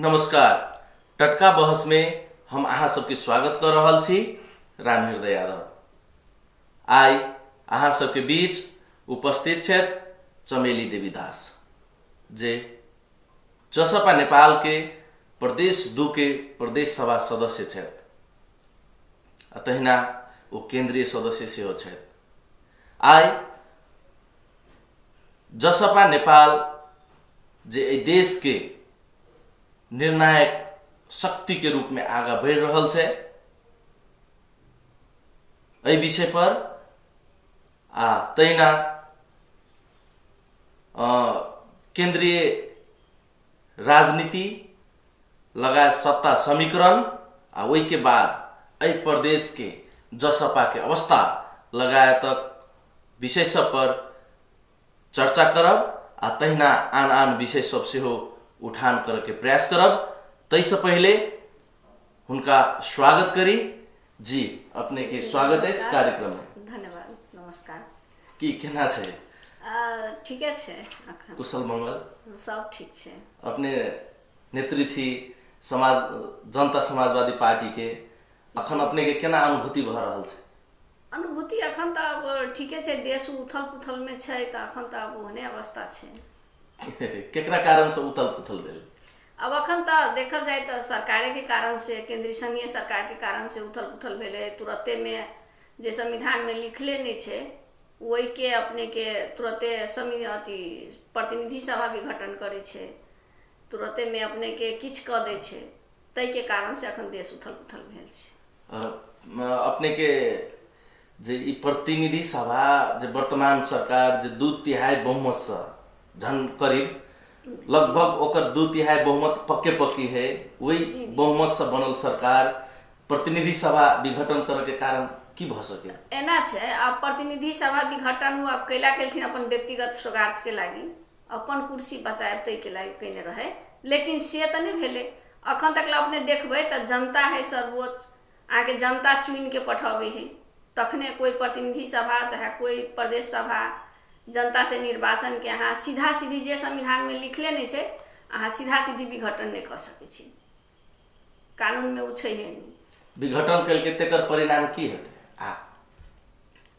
नमस्कार। टटका बहस में हम अहाँ सबके स्वागत कर रहल छी। राम हृदय यादव। आई अहाँ सबके बीच उपस्थित छथि चमेली देवी दास, जे जसपा नेपाल के प्रदेश 2 के प्रदेश सभा सदस्य छथि। तहिना वो केंद्रीय सदस्य सेहो छथि। आई जसपा नेपाल जे एहि देश के निर्णायक शक्ति के रूप में आगा बढ़ रहल छै, एहि विषय पर तहिना केंद्रीय राजनीति लगायत सत्ता समीकरण वही के बाद एहि प्रदेश के जसपा के अवस्था लगायत विषय सब पर चर्चा करब आ तहिना आन आन विषय सब सेहो उठान करके प्रयास करब। तैसे पहले उनका स्वागत करी। जी अपने के स्वागत है इस कार्यक्रम में। धन्यवाद। नमस्कार। की केना छै? ठीक है। कुशल मंगल सब ठीक है। अपने नेत्री छी समाज जनता समाजवादी पार्टी के, अखन अपने के केना अनुभूति भ रहल छै? अनुभूति अखन तो अब ठीके छै, देश उथल पुथल में छै, तो अखन तो अब ओहने अवस्था छै। केकरा कारण से उथल पुथल भेल? अब अखन तो देखल जाए तो सरकार के कारण से, केंद्रीय संघीय सरकार के कारण से उथल पुथल भेले। तुरंते में जे संविधान में लिखले नहीं छे वही के अपने के तुरंते प्रतिनिधि सभा भी गठन करे छे, तुरंते में अपने के किछ क दे छे, तै के कारण से अखन देश उथल पुथल भेल छे। अपने के जे ई प्रतिनिधि सभा जे वर्तमान सरकार जे 2/3 बहुमत से झन करीब लगभग ओकर 2/3 बहुमत पक्की है, वही बहुमत से बनल सरकार प्रतिनिधि सभा विघटन करे के कारण की भ सके? एना छे, अब प्रतिनिधि सभा विघटन हुआ अब कैला केलखिन अपन व्यक्तिगत स्वार्थ के लागी, अपन कुर्सी बचाएब तै के लागी कइने रहे, लेकिन से त नहीं भेले। अखन तक अपने देखबे त जनता है सर्वोच्च, आके जनता चुन के पठावे है, तखने कोई प्रतिनिधि सभा चाहे कोई प्रदेश सभा जनता से निर्वाचन के अहाँ सीधा सीधी जे संविधान में लिखले नहीं छे, अहाँ सीधा सीधी विघटन नहीं कर सके छी। कानून में उ छै नहीं। विघटन करके तेकर परिणाम की हेते?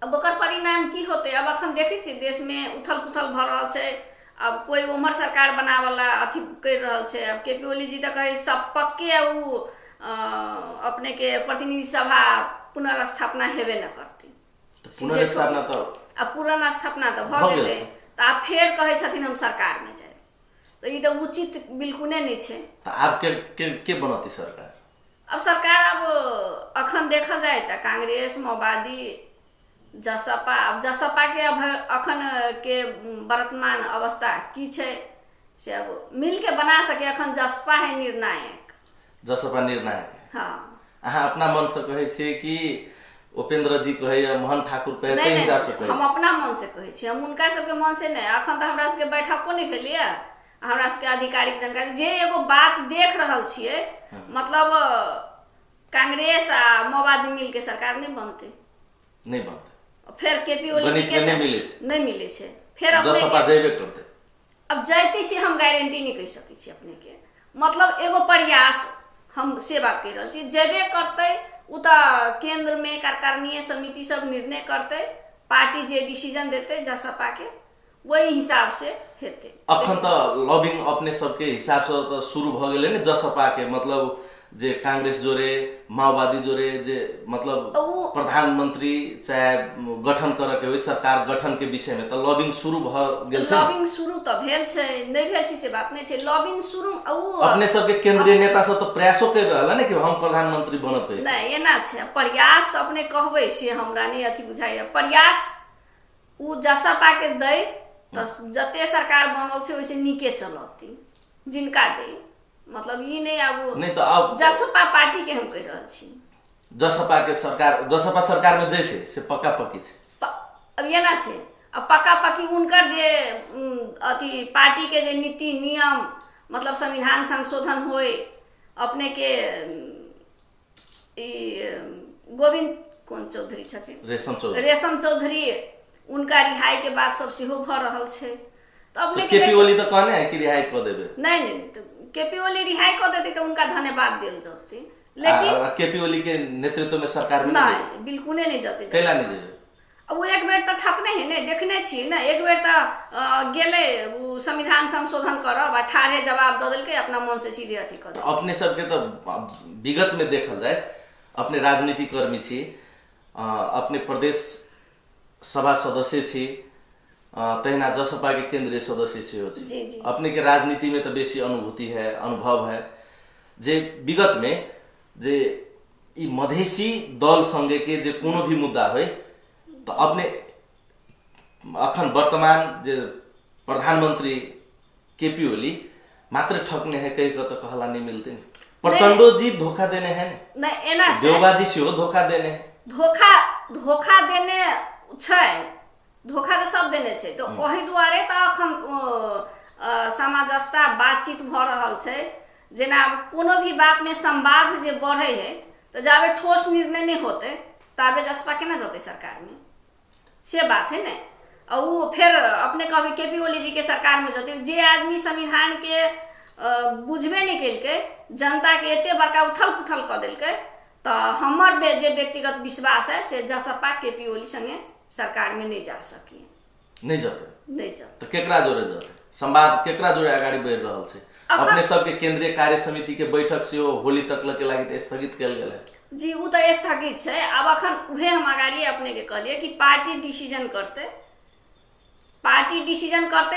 अब ओकर परिणाम की होते? अब अखन देखे छी देश में उथल पुथल भ रहल छै। अब कोई उमर सरकार बनावला अथी कर रहल छै। अब केपी ओली जी त कहे सब पक्के उ अपने के प्रतिनिधि सभा पुनर्स्थापना हेबे न करती। पुनर्स्थापना तो अब पुराना स्थापना तो भ गेले, त आप फेर कहे छथिन हम सरकार में जाए, तो ये तो उचित बिल्कुल नहीं छे। तो आप के बनती सरकार? अब सरकार अब अखन देखल जाए तो कांग्रेस, माओवादी, जसपा, अब जसपा के अब अखन के वर्तमान अवस्था की छे से अब मिल के बना सके। अखन जसपा है निर्णायक। जसपा निर्णायक? हाँ। अहाँ अपना मन से कहे छे कि उपेंद्र जी कहे या मोहन ठाकुर कहे, ते हिसाब से कहे? हम अपना मन से कहे छी, हम उनका सबके मन से नहीं। अखन तो हमरा सबके बैठको नहीं भेलै, हमरा सबके आधिकारिक जानकारी जे एगो बात देख रहल छियै, मतलब कांग्रेस आ माओवादी मिल के सरकार नहीं बनते। फिर केपी ओली जी के नहीं मिले छे, फिर अपने जसपा जेबे करते। अब जाइती से हम गारंटी नहीं कह सकै छी अपने के, मतलब एगो प्रयास हम से बात कह रहल छी। जेबे करते उ त केंद्र में कार्यकारिणी समिति सब निर्णय करते, पार्टी जे डिसीजन देते जसपा के वही हिसाब से हेते। अखन त लॉबिंग अपने सबके हिसाब से तो शुरू भ गेले ने जसपा के, मतलब जे कांग्रेस जोरे माओवादी जोरे जे मतलब प्रधानमंत्री चाहे गठन करे के सरकार गठन के विषय में तो लॉबिंग शुरू भ गेल छै। लॉबिंग शुरू तो भेल छै, नहीं भेल छै से बात नहीं छै। लॉबिंग शुरू अपने सबके केंद्रीय नेता सब तो प्रयासो कर रहल ने कि हम प्रधानमंत्री बनब। नहीं एना छै, प्रयास अपने कहबे से हमरा नहीं अथी बुझाइए। प्रयास उ जसपा के दे तो जते सरकार बनल छै वैसे नीके चलती, जिनका दे मतलब ये नहीं। अब नहीं तो अब जसपा पार्टी के हम कह रहल छी, जसपा के सरकार, जसपा सरकार में जे छे से पक्का पक्की छे। अब ये ना छे, अब पक्का पक्की उनकर जे अथी पार्टी के जे नीति नियम, मतलब संविधान संशोधन होए, अपने के गोविंद कौन चौधरी छथिन, रेशम चौधरी, उनका रिहाई के बाद सब सेहो भ रहल छे। तो अपने केपी ओली तो कहने है कि रिहाई क देबे। नहीं, तो केपी ओली रिहाई कर देती तो उनका धन्यवाद दिल जाती, लेकिन केपी ओली के नेतृत्व में सरकार में नहीं, बिल्कुल नहीं जाते। कैला नहीं दे? अब वो एक बेर तो ठकने है ने, देखने छी ना, एक बेर तो गेले संविधान संशोधन करब, 18 जवाब दे देलके, अपना मन से सीधे अथी कर। अपने सबके तो विगत में देखल जाए, अपने राजनीति कर्मी छी, अपने प्रदेश सभा सदस्य छी, तहिना जसपा के केंद्रीय सदस्य छी। अपने के राजनीति में तो बेसी अनुभूति है, अनुभव है, जे विगत में जे ई मधेसी दल संगे के जे कोनो भी मुद्दा हो तो अपने अखन वर्तमान जे प्रधानमंत्री केपी ओली मात्र ठगने है कहीं का तो कहला नहीं मिलते। प्रचंडो जी धोखा देने हैं, देवबा जी से धोखा देने, धोखा देने छै, धोखा तो सब देने छै। तो वही दुआरे तो अखन सामंजस्य बातचीत भ रहल छै, जेना कोनो भी बात में संवाद जे बढ़े है तो जाबे ठोस निर्णय नहीं होते ताबे जसपा केना जते सरकार में, से बात है ना। और वो फिर अपने कभी केपी ओली जी के सरकार में जते, जे आदमी संविधान के बुझबे नहीं केलके, जनता के एते बड़का उथल पुथल कर देलके, तो हमर जे व्यक्तिगत विश्वास है से जसपा केपी ओली संगे सरकार में नहीं जा सकी, नहीं जाते। तो केकरा जोड़े जाते संवाद, केकरा जोड़े आगाड़ी बढ़ रहल छै? अपने सबके केंद्रीय कार्य समिति के बैठक से होली तक के लागि स्थगित कल गेल है जी, वो तो स्थगित है। अब अखन उहे हम आगाड़ी अपने के कहलिए कि पार्टी डिसीजन करते,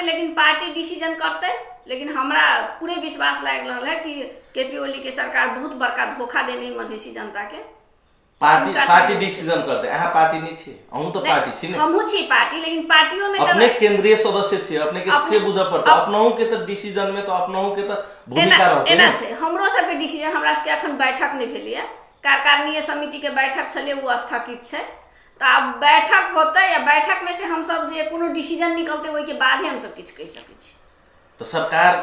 लेकिन पार्टी डिसीजन करते, लेकिन हमरा पूरे विश्वास लाग रहा है कि केपी ओली के सरकार बहुत बड़का धोखा देने मधेसी जनता के। पार्टी डिसीजन करते, अहाँ पार्टी नहीं छी, हम तो पार्टी छी ने, हमहु छी पार्टी, लेकिन पार्टियों में अपने केंद्रीय सदस्य छी, अपने के से बुझ पड़ता, अपनहु के तो डिसीजन में तो अपनहु के तो भूमिका रहते एना छै। हमरो सब के डिसीजन, हमरा सबके अखन बैठक नहीं भेलिए, कार्यकारिणी समिति के बैठक चले वो स्थगित है। तो अब बैठक होते या बैठक में से हम सब जे कोनो डिसीजन निकलते वही के बाद ही हम सब कुछ कह सके छी। तो सरकार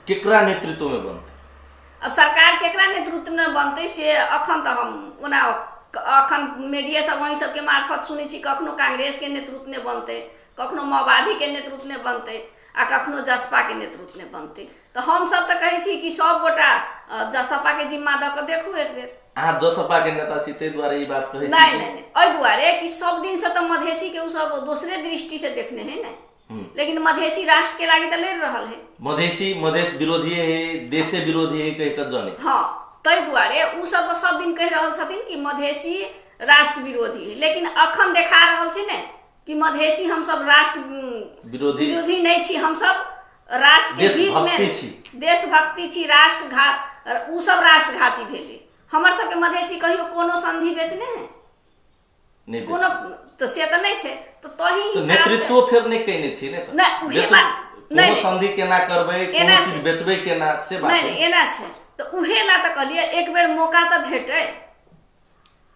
केकरा नेतृत्व में बनते? अब सरकार केकरा नेतृत्व में बनते से अखन तो हम ओना अखन मीडिया सब वही सबके मार्फत सुनी छी, कखनो कांग्रेस के नेतृत्व में बनते, कखनो माओवादी के नेतृत्व में बनते, आ कखनो जसपा के नेतृत्व में बनते। तो हम सब तो कहे छी कि सब गोटा जसपा के जिम्मा द के देखू एक बेर। अहाँ जसपा के नेता छी ते द्वारा ई बात कहे छी? नहीं, ओइ दुआरे कि सब दिन से तो मधेसी के उ सब दूसरे दृष्टि से देखने है ना, लेकिन मधेसी राष्ट्र के लागी तो लड़ रहल है। मधेश विरोधी है, देशे विरोधी है कह कर जाने। हाँ, तै दुआरे उ सब दिन कह रहल छथिन कि मधेसी राष्ट्र विरोधी है, लेकिन अखन देखा रहल छी ने कि मधेसी हम सब राष्ट्र विरोधी नहीं छी, हम सब राष्ट्र के हित में देशभक्ति छी, राष्ट्रघात, उ सब राष्ट्रघाती भेले। हमर सबके मधेसी कहियो कोनो संधि बेचने है नहीं, कोनो तो से तो नहीं छे। तो तही तो नेतृत्व फिर नहीं कहने छी ने, कोनो संधि केना करबे, कोनो चीज बेचबे केना, से बात नहीं एना छे। तो उहे ला तो कहलिए एक बेर मौका तो भेटे,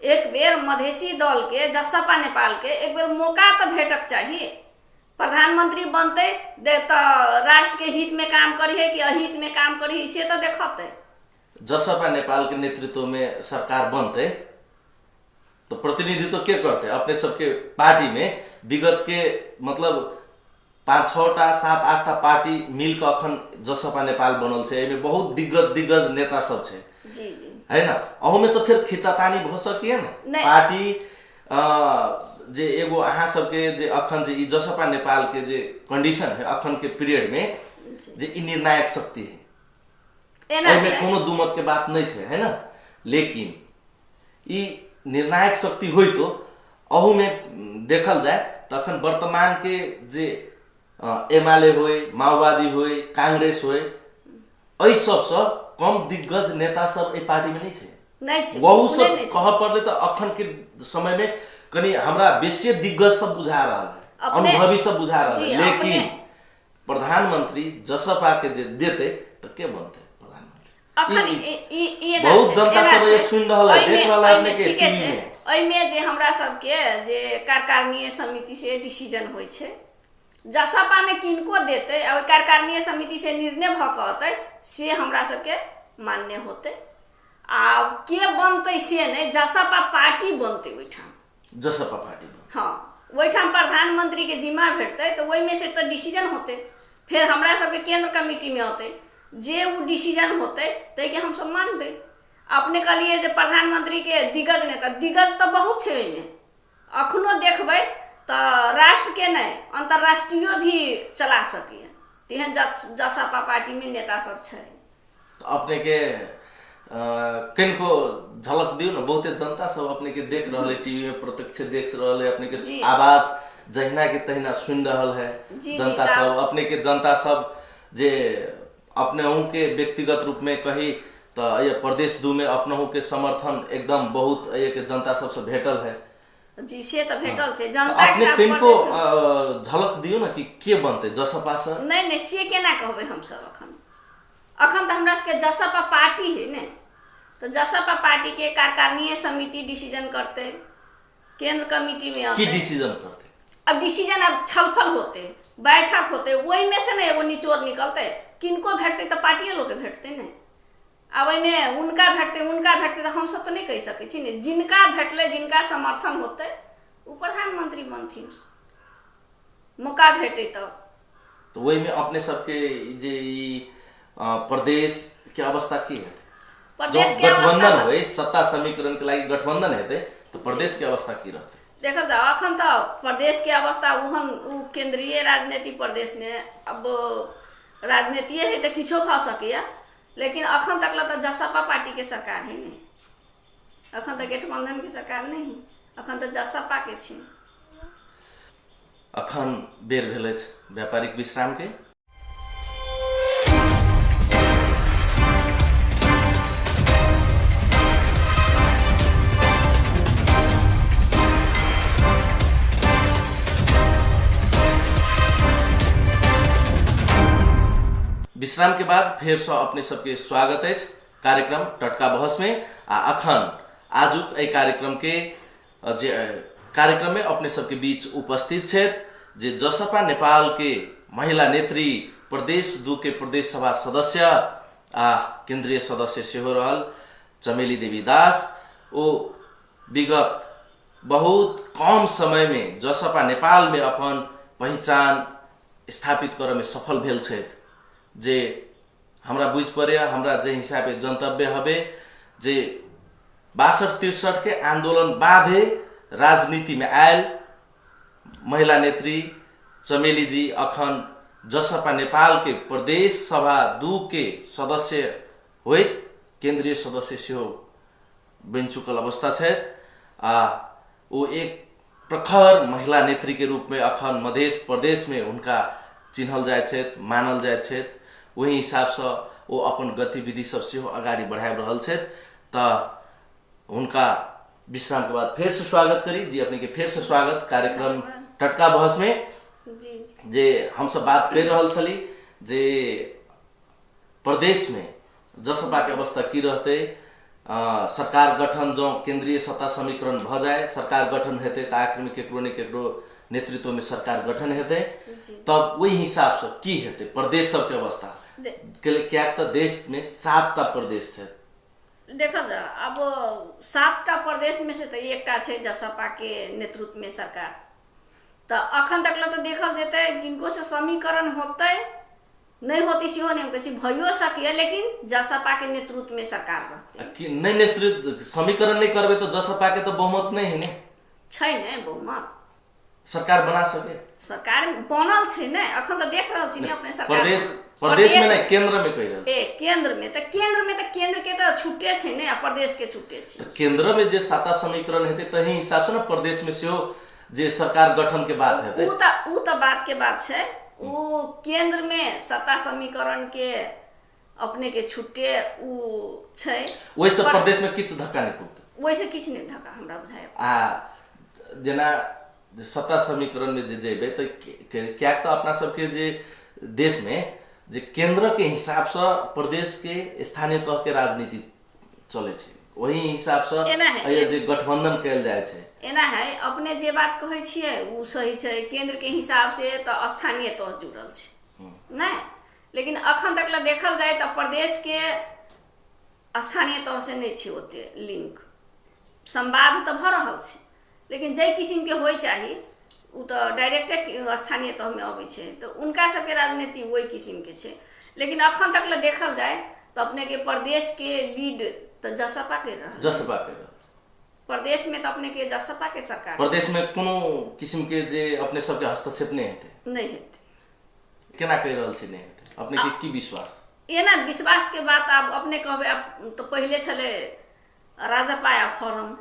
एक बेर मधेसी दल के जसपा नेपाल के एक बेर मौका तो भेटक चाहिए। प्रधानमंत्री बनते तो राष्ट्र के हित में काम करिए कि अहित में काम करिए, से तो देखते। जसपा नेपाल के नेतृत्व में सरकार बनते तो प्रतिनिधित्व के करते? अपने सबके पार्टी में विगत के मतलब 5-6टा 7-8टा पार्टी मिल के अखन जसपा नेपाल बनल छे, एमे बहुत दिग्गज नेता सब छे जी है ना। अहू में तो फिर खिंचातानी भ सकिए ना पार्टी जे एगो अहाँ सबके जे अखन जे जसपा नेपाल के जे कंडीशन है अखन के पीरियड में जे निर्णायक शक्ति है, में कोनो दुमत के बात नहीं है, है ना। लेकिन ई निर्णायक शक्ति हुई तो अहू में देखल जाए तो अखन वर्तमान के जे एमाले होए, माओवादी होए, कांग्रेस होए, एहि सबसे कम दिग्गज नेता सब ए पार्टी में नहीं छे। वहू सब कह पड़ले तो अखन के समय में कनी हमरा बेसी दिग्गज सब बुझा रहा है, अनुभवी सब बुझा रहा है। लेकिन प्रधानमंत्री जसपा के देते तो के बनते? बहुत जनता सब ये सुन रहल है, देख रहल है अपने के टीवी में। एमे जे हमरा सब के जे कार्यकारिणी समिति से डिसीजन होय छे, जसपा में किनको देते और कार्यकारिणी समिति से निर्णय भकते से हमरा सब के मान्य होते। आ के बनते से नहीं, जसपा पार्टी बनते ओइठाम, जसपा पार्टी। हाँ, ओइठाम प्रधानमंत्री के जिम्मा भेटते तो ओइ में से तो डिसीजन होते, फिर हमरा सब के केंद्र कमेटी में होते, जे वो डिसीजन होते तै के हम सब मानबे। अपने कहलिए जे प्रधानमंत्री के दिग्गज नेता, दिग्गज तो बहुत छे ओइमे, अखनो देखबै तो राष्ट्र के नहीं अंतरराष्ट्रीय भी चला सकिए, तेहन जसपा पार्टी में नेता सब छे। तो अपने के किनको झलक दियो न, बहुते जनता सब अपने के देख रहले, टीवी में प्रत्यक्ष देख रहले, अपने के आवाज जहिना के तहिना सुन रहल है जनता सब। अपने के जनता सब जे अपने के व्यक्तिगत रूप में कही तो ये प्रदेश दू में अपनहु के समर्थन एकदम बहुत ये के जनता सबसे भेटल है। जी से तो भेटल छे जनता अपने किनको झलक दियो न कि के बनते जसपा से। नहीं से केना कहबे हम सब अखन तो हमरा के जसपा पार्टी है ने, तो जसपा पार्टी के कार्यकारिणी समिति डिसीजन करते, केंद्र कमेटी में आते, की डिसीजन करते, अब डिसीजन अब छलफल होते, बैठक होते, वही में से ना एगो निचोड़ निकलते, किनको भेटते तो पार्टिये लोग के भेटते नहीं। अब में उनका भेटते तो हम सब तो नहीं कह सके छी ने, जिनका भेटले जिनका समर्थन होते वो प्रधानमंत्री बनथिन, मौका भेटे तो वही में अपने सबके जे प्रदेश के अवस्था की है, प्रदेश के गठबंधन हो सत्ता समीकरण के लागि गठबंधन हेते तो प्रदेश के अवस्था की रहते। देखल जाओ अखन तो प्रदेश के अवस्था उहन केंद्रीय राजनीति प्रदेश ने, अब राजनीति है तो किछो भ सके, लेकिन अखन तक तो जसपा पार्टी के सरकार है नहीं, अखन तो गठबंधन की सरकार नहीं, अखन तो जसपा के छी। अखन बेर भेल व्यापारिक विश्राम के। विश्राम के बाद फिर से अपने सबके स्वागत है कार्यक्रम टटका बहस में। अखन आजुक ए कार्यक्रम के जे कार्यक्रम में अपने सबके बीच उपस्थित छे जे जसपा नेपाल के महिला नेत्री, प्रदेश 2 के प्रदेश सभा सदस्य केंद्रीय सदस्य सेहो रहल चमेली देवी दास। ओ विगत बहुत कम समय में जसपा नेपाल में अपन पहचान स्थापित करे में सफल भेल छे, जे हमरा बुझ पड़े, हमरा जे हिसाब से जनतव्य हबे जे 62-63 के आंदोलन बाधे राजनीति में आयल महिला नेत्री चमेली जी अखन जसपा नेपाल के प्रदेश सभा 2 के सदस्य हुए केंद्रीय सदस्य सेहो बन चुकल अवस्था है। वो एक प्रखर महिला नेत्री के रूप में अखन मध्य प्रदेश में उनका चिन्हल जाए छे, मानल जाए छे। वही हिसाब से वो अपन गतिविधि सब सेहो आगाड़ी बढ़ाए रहल छे। तो उनका विश्राम के बाद फिर से स्वागत करी जी, अपने के फिर से स्वागत कार्यक्रम टटका बहस में। जे हम सब बात कर रहल छली जे प्रदेश में जसपा के अवस्था की रहते, सरकार गठन जो केंद्रीय सत्ता समीकरण भ जाए, सरकार गठन हेते तो आखिर में केकरो ने केकरो नेतृत्व में सरकार गठन हेते, तब वही हिसाब से की हेते प्रदेश सब के अवस्था। क्या तो देश में 7टा प्रदेश है, देखा जा अब 7टा प्रदेश में से तो एकटा छे जसपा के नेतृत्व में सरकार। तो अखन तक तो देखल जेते किनको से समीकरण होते नहीं होती सेहो नहीं कहै छी भयो सकिए, लेकिन जसपा के नेतृत्व में सरकार रहते। नहीं नेतृत्व समीकरण नहीं करबे तो जसपा के तो बहुमत नहीं है ने, छै ने बहुमत, सरकार बना सके, सरकार बनल छे ने। अखन तो देख रहल छी ने अपने सरकार प्रदेश में नहीं केंद्र में कह रहल केंद्र के तो छुट्टे छे ने, प्रदेश के छुट्टे छे। तो केंद्र में जे सत्ता समीकरण हेते तही हिसाब से ना प्रदेश में सेहो जे सरकार गठन के बात हेते। उ तो बात के बात छे, वो केंद्र में सत्ता समीकरण के अपने के छुट्टे उ छे, वैसे प्रदेश में किछ धक्का नहीं पुगते, वैसे किछ नहीं धक्का हमरा बुझाय। जेना सत्ता समीकरण में जे जेबे तो क्या तो अपना सबके जे देश में जे केंद्र के हिसाब से प्रदेश के स्थानीय तह के राजनीति चले छे, वही हिसाब से जे गठबंधन कैल जाए छे। एना है अपने जे बात कहै छियै उ सही छे, केंद्र के हिसाब से तो स्थानीय तह जुड़ल छे नहीं, लेकिन अखन तक देखल जाए तो प्रदेश के स्थानीय तह से नहीं छे ओते लिंक, संवाद तो भ रहल छे, लेकिन जे किस्म के होय चाहिए उ तो डायरेक्ट स्थानीय तह में आबै छे। तो उनका सबके राजनीति वही किस्म के छे, लेकिन अखन तक ले देखल जाए तो अपने के प्रदेश के लीड तो जसपा के रह प्रदेश में तो अपने के जसपा के सरकार प्रदेश में कोनो किस्म के जे अपने सबके हस्तक्षेप नहीं हेते केना कह रहल छी नहीं हेते अपने के की विश्वास ये ना विश्वास के बात आप अपने कहबे आप तो पहले छले राजपा या फोरम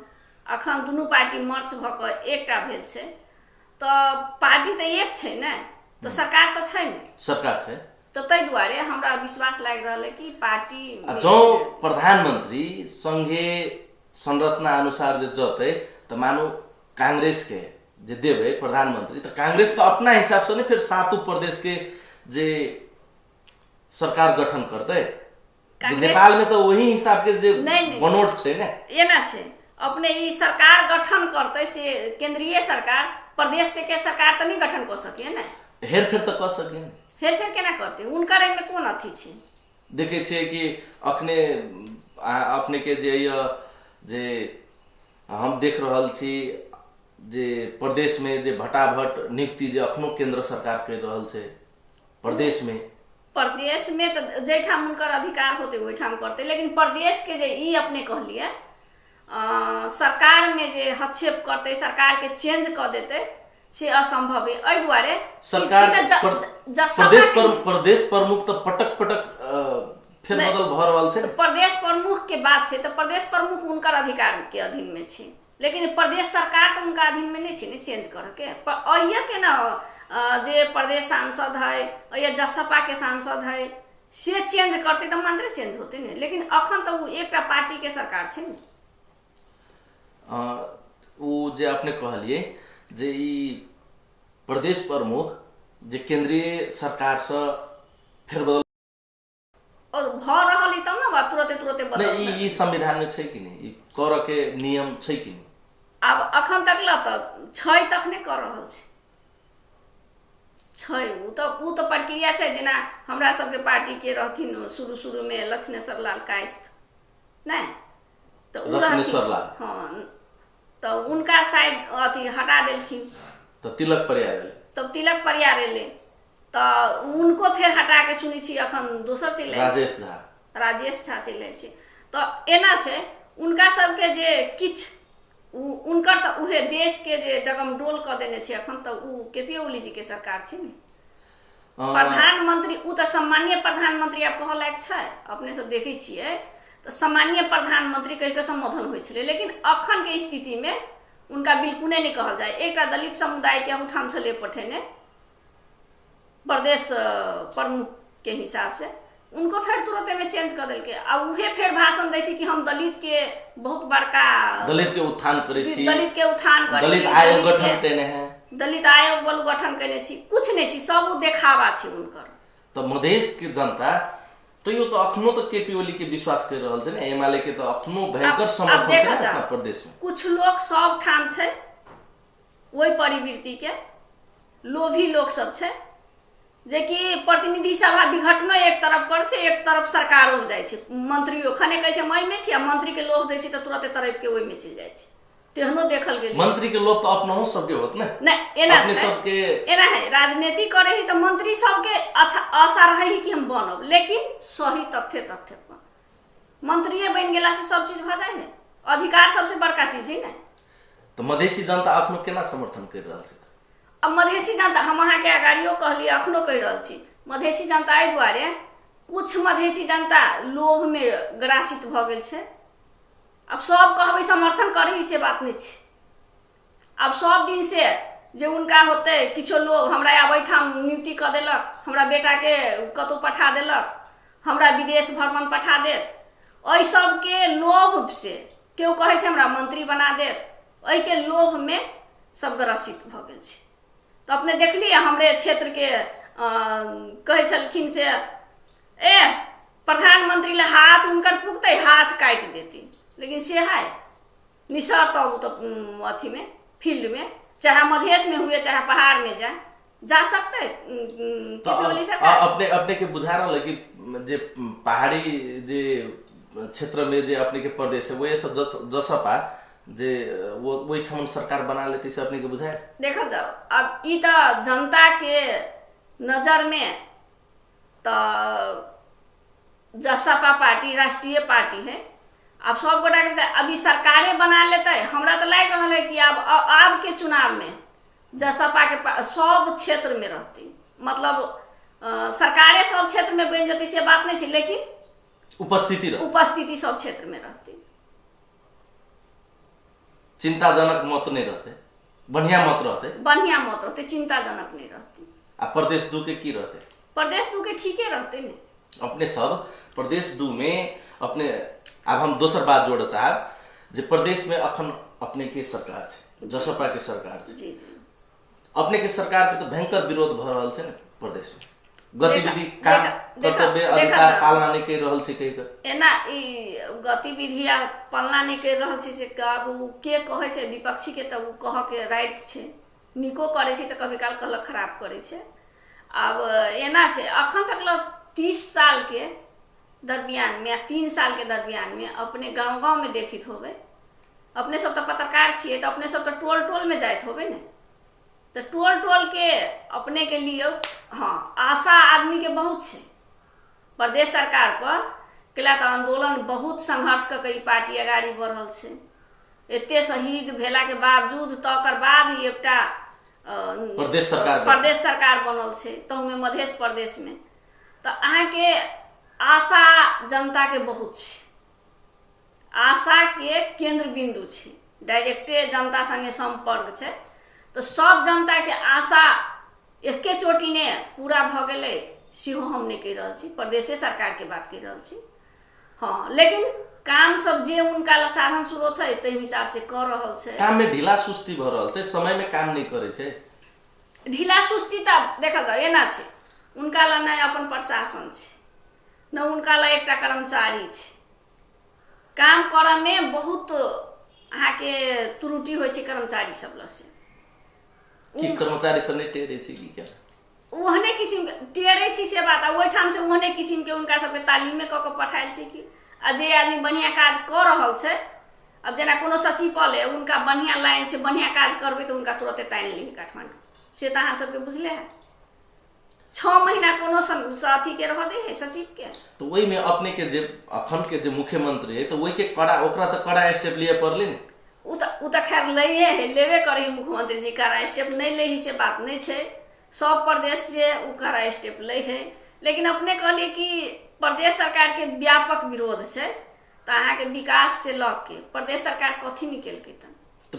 अखन दुनू पार्टी मर्च भ क एकटा भेल छै तो पार्टी तो एक छै ने तो सरकार तो छै ने सरकार छै तो तै दुआरे हमरा विश्वास लाग रहल है कि पार्टी जो प्रधानमंत्री संघीय संरचना अनुसार जे जते तो मानो कांग्रेस के जे देवे प्रधानमंत्री तो कांग्रेस तो अपना हिसाब से नहीं फिर 7 प्रदेश के जे सरकार गठन करते नेपाल में तो वही हिसाब के जे बनोट छै ने ये ना छै अपने ई सरकार गठन करते से केंद्रीय सरकार प्रदेश के सरकार तो नहीं गठन कर सके ना हेर फेर तो कर सके हेर फेर केना करते उनकर में कोन अथी छै देखे छिए कि अखने अपने के जे हम देख रहल छी जे प्रदेश में जे भटाभट नियुक्ति जे अखनो केंद्र सरकार कर रहल छै प्रदेश में तो जैठाम उनकर अधिकार होते वहीठाम करते लेकिन प्रदेश के जे ई अपने कहलिए सरकार में जे हस्तक्षेप करते सरकार के चेंज कर देते से असंभव है एहि दुआरे सरकार प्रदेश प्रमुख तो पटक फेर बदल भ रहल छै प्रदेश प्रमुख के बात छै तो प्रदेश प्रमुख उनकर अधिकार के अधीन में छै लेकिन प्रदेश सरकार तो उनका अधीन में नहीं छै ने चेंज करे के अइया के ना जे प्रदेश सांसद है या जसपा के सांसद है से चेंज करते तो मंत्री चेंज होते ने लेकिन अखन तो एकटा पार्टी के सरकार छै ने वो जे अपने कहलिए जे ई प्रदेश प्रमुख जे केंद्रीय सरकार से फेरबदल और भ रहल तब ना बात तुरते बदल नहीं ई संविधान में छै कि नहीं ई कर के नियम छै कि नहीं अब अखन तक ल त छै तखने कर रहल छै उ तो प्रक्रिया छै जेना हमरा सबके पार्टी के रहथिन शुरू में लक्ष्मणेश्वर लाल कायस्थ नहीं तो लक्ष्मणेश्वर लाल हां तो उनका साइड अथी हटा देलखिन तो तिलक परियार ले तो उनको फिर हटा के सुनी छी अखन दोसर चले राजेश झा चले छी तो एना छै उनका सबके जे किछ उनकर तो उहे देश के जे डगमडोल क देने छै अखन तो उ केपी ओली जी के सरकार छै ने प्रधानमंत्री उ तो सामान्य प्रधानमंत्री आप कह लायक छै अपने सब देखे छियै तो सामान्य प्रधानमंत्री कह के संबोधन होइ छले लेकिन अखन के स्थिति में उनका बिल्कुल नहीं कहल जाए एकटा दलित समुदाय के उठाम छले पठेने प्रदेश प्रमुख के हिसाब से उनको फिर तुरंत में चेंज कर देलके आ उहे फिर भाषण दै छी कि हम दलित के बहुत बड़का दलित के उत्थान करे छी दलित आयोग गठन केने हैं दलित आयोग बल गठन केने छी कुछ नहीं छी सब उ देखावा छी उनकर तो मधेश के जनता तो यो तो अखनो तो केपी ओली के विश्वास कर रहल छै ने एमएलए के तो अखनो भयंकर समर्थन छै अपना प्रदेश में कुछ लोग सब ठाम छै ओई परिवृत्ति के लोभी लोग सब छै जे कि प्रतिनिधि सभा विघटनो एक तरफ कर छै एक तरफ सरकारो में जाय छै मंत्रियो खने कहै छै मई में छी आ मंत्री के लोभ दै छै त तुरंत तरफ के ओई में चल जाय छै तेहनो देखल गेल मंत्री के लोभ तो अपनो सबके होत ने नहीं एना अपने सबके एना है राजनीति करे ही तो मंत्री सबके अच्छा आशा रहे ही कि हम बनब लेकिन सही तथ्य पर मंत्रीए बन गेला से सब चीज भ जाय है अधिकार सबसे बड़का चीज है ना तो मधेसी जनता अखनो केना समर्थन कर रहल छै अब मधेसी जनता हम अहाँ के अगाड़ियो कहलिए अखनो कह रहल छी मधेसी जनता एहि दुआरे कुछ मधेसी जनता लोभ में ग्रासित भ गेल छै अब सब कहबै समर्थन करही से बात नहीं छै अब सब दिन से जे उनका होते किछो लोग हमरा बैठाम नियुक्ति क देलक हमरा बेटा के कतौ पठा देलक हमरा विदेश भ्रमण पठा देत ओइ सब के लोभ से केओ कहै छै हमरा मंत्री बना देत ओइ के लोभ में सब ग्रसित भ गेल छै तो अपने देखलिए हमरे क्षेत्र के कहे छलखिन से प्रधानमंत्री ले हाथ उनकर पुगते हाथ काट देती लेकिन से है निशा तो अथी में फील्ड में चाहे मधेश में हुए चाहे पहाड़ में जाए जा सकते अपने के बुझा रहा कि जे पहाड़ी जे क्षेत्र में जे अपने के प्रदेश है वो ये सब जसपा जे वो वही ठमन सरकार बना लेती से अपने के बुझाए देखा जाओ अब ई तो जनता के नजर में तो जसपा पार्टी राष्ट्रीय पार्टी है। अब सब गोटा के अभी सरकारें बना लेते है। हमरा तो लग रहा है कि अब के चुनाव में जसपा के सब क्षेत्र में रहती, मतलब सरकारें सब क्षेत्र में बन जाती, से बात नहीं थी, लेकिन उपस्थिति सब क्षेत्र में रहती। चिंताजनक मत नहीं रहते, बढ़िया मत रहते, चिंताजनक नहीं रहती। आ प्रदेश 2 के की रहते? प्रदेश 2 के ठीके रहते ने। अपने सब प्रदेश 2 में अपने अब हम दोसर बात जोड़ चाहब जे प्रदेश में अखन अपने के सरकार है, जसपा के सरकार है। जी जी। अपने के सरकार के तो भयंकर विरोध भ रहल है ने प्रदेश में। गतिविधि काम कर्तव्य अधिकार पालना नहीं कर रहल छै। कहि एना ई गतिविधि आ पालना नहीं कर रहल छै से अब के कहे छै विपक्षी के, तो कह के राइट छै, निको करे छै तो कभी काल कहलक खराब करे छै। अब एना छै अखन तक 30 साल के दरमियान में, 3 साल के दरमियान में अपने गांव में देखित होबे। अपने सब तो पत्रकार छिए, तो अपने सब तो टोल में जाइत होबे ने, तो टोल के अपने के लिए हाँ आशा आदमी के बहुत है प्रदेश सरकार पर, कैला तो आंदोलन बहुत संघर्ष कई पार्टी आगाड़ी बढ़ल है। एते शहीद भेला के बावजूद तकर बाद ही एकटा प्रदेश सरकार बनल है, तो में मध्य प्रदेश में तो अहाँ के आशा जनता के बहुत है, आशा के केंद्र बिंदु है, डायरेक्टे जनता संगे संपर्क है। तो सब जनता के आशा एके चोटी ने पूरा भ गए सेहो हम नहीं कह रही, प्रदेशे सरकार के बात कह रही। हाँ लेकिन काम सब जे उनका साधन स्रोत है ते हिसाब से कर रहल छै। काम में ढीला सुस्ती भ रहल छै, समय में काम नहीं करे छै। ढीला सुस्ती तो देखल जाओ एना छै, उनका ला न अपन प्रशासन छै, न उनका ला एकटा कर्मचारी छै। काम करऽ में बहुत अहाँ के त्रुटि होइ छै कर्मचारी सब ल से। कि कर्मचारी सब नहीं टेरे छी कि क्या ओहने किस्म टेरे छी से बात, ओहि ठाम से ओहने किस्म के उनका सबके तालीमे क के पठायल छै कि आ जे आदमी बढ़िया काज कर रहल छै, अब जेना कोनो सचिव ले उनका बढ़िया लाइन छै, बढ़िया काज करबे तो उनका तुरंते ताइन ली काठमांडू से, तो अहाँ सबके बुझले है। 6 महीना कोनो साथी के रह दे है सचिव के, तो वही में अपने के जे अखन के जे मुख्यमंत्री है तो वही के कड़ा ओकरा तो कड़ा स्टेप लिए पड़ले ने। उ तो खैर लइए है, लेवे करे मुख्यमंत्री जी कड़ा स्टेप नहीं ले ही से बात नहीं छै, सब प्रदेश से उ कड़ा स्टेप ले है। लेकिन अपने कहलिए कि प्रदेश सरकार के व्यापक विरोध छै, तो अहाँ के विकास से लग के प्रदेश सरकार कथी निकल के तो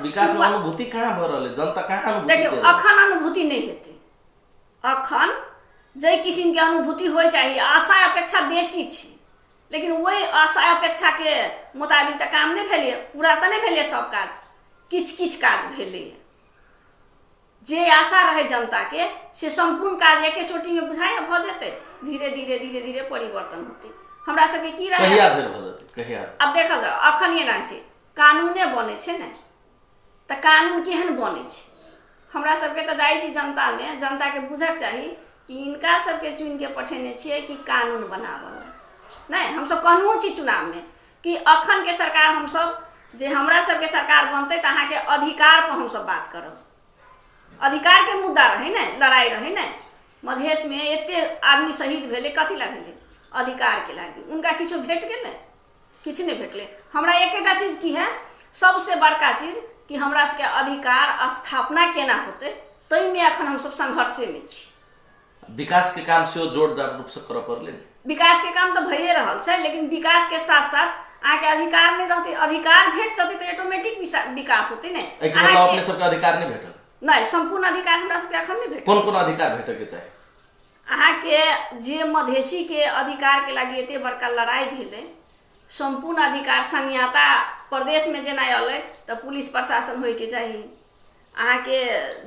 विकास में अनुभूति कहाँ भ रहल है, जनता कहाँ अनुभूति? देखियो अखन अनुभूति नहीं हेते, अखन जे किस्म के अनुभूति होय चाहिए, आशा अपेक्षा बेसी छै, लेकिन वही आशा अपेक्षा के मुताबिक तो काम नहीं भेलिए, पूरा तो नहीं भेलिए सब काज, किछ काज भेलिए। जे आशा रहे जनता के से संपूर्ण काज एके चोटी में बुझाए भ जेते, धीरे धीरे परिवर्तन होते। हमरा सबके की रहे अब देखल जाओ अखन ये ना छै, कानूने बने छै ने, तो कानून केहन बने छै? हमरा सबके तो जाइ छी जनता में, जनता के बुझक चाहिए कि इनका सबके चुन के पठेने छिए कि कानून बनावल नहीं। हम सब कहलहुँ छी चुनाव में कि अखन के सरकार हम सब जे हमरा सबके सरकार बनते तो अहाँ के अधिकार पर हम सब बात करब, अधिकार के मुद्दा रहे ने, लड़ाई रहे ने। मधेश में एते आदमी शहीद भेले, कथी ला भेले? अधिकार के लागी। उनका किछो भेट गेले? किछ नहीं भेटले। हमरा एकेटा चीज की है, सबसे बड़का चीज कि हमरा सबके अधिकार स्थापना केना होते, तई में अखन हम सब संघर्षे में छी। विकास के काम से जोरदार रूप से करऽ पड़ले। विकास के काम तो भइए रहल छै, लेकिन विकास के साथ साथ आके अधिकार नहीं रहते, अधिकार भेट जते तो ऑटोमेटिक विकास होते ने। अपने सबके अधिकार नहीं भेटल नहीं, संपूर्ण अधिकार हमरा सबके अखन नहीं भेटल। कौन अधिकार भेटे के चाही? अहाँ के जे मधेसी के अधिकार के लागी एते बड़का लड़ाई भेले, संपूर्ण अधिकार संज्ञाता प्रदेश में जेना अले तो पुलिस प्रशासन होय के चाहिए। अहाँ के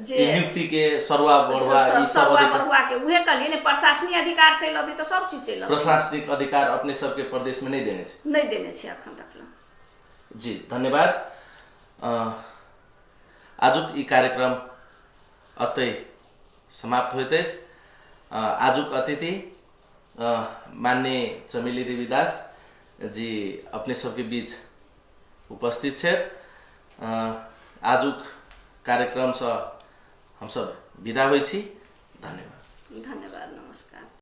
जे नियुक्ति के सरवा बढ़वा के उहे कहलिए ने, प्रशासनिक अधिकार चल अभी तो सब चीज चल, प्रशासनिक अधिकार अपने सबके प्रदेश में नहीं देने छे अखन तक। जी धन्यवाद। आजुक ई कार्यक्रम अतै समाप्त होइत अछि। आजुक अतिथि माननीय चमेली देवी दास जी अपने सबके बीच उपस्थित छथि। आजुक कार्यक्रम से हम सब विदा होइ छी। धन्यवाद। नमस्कार।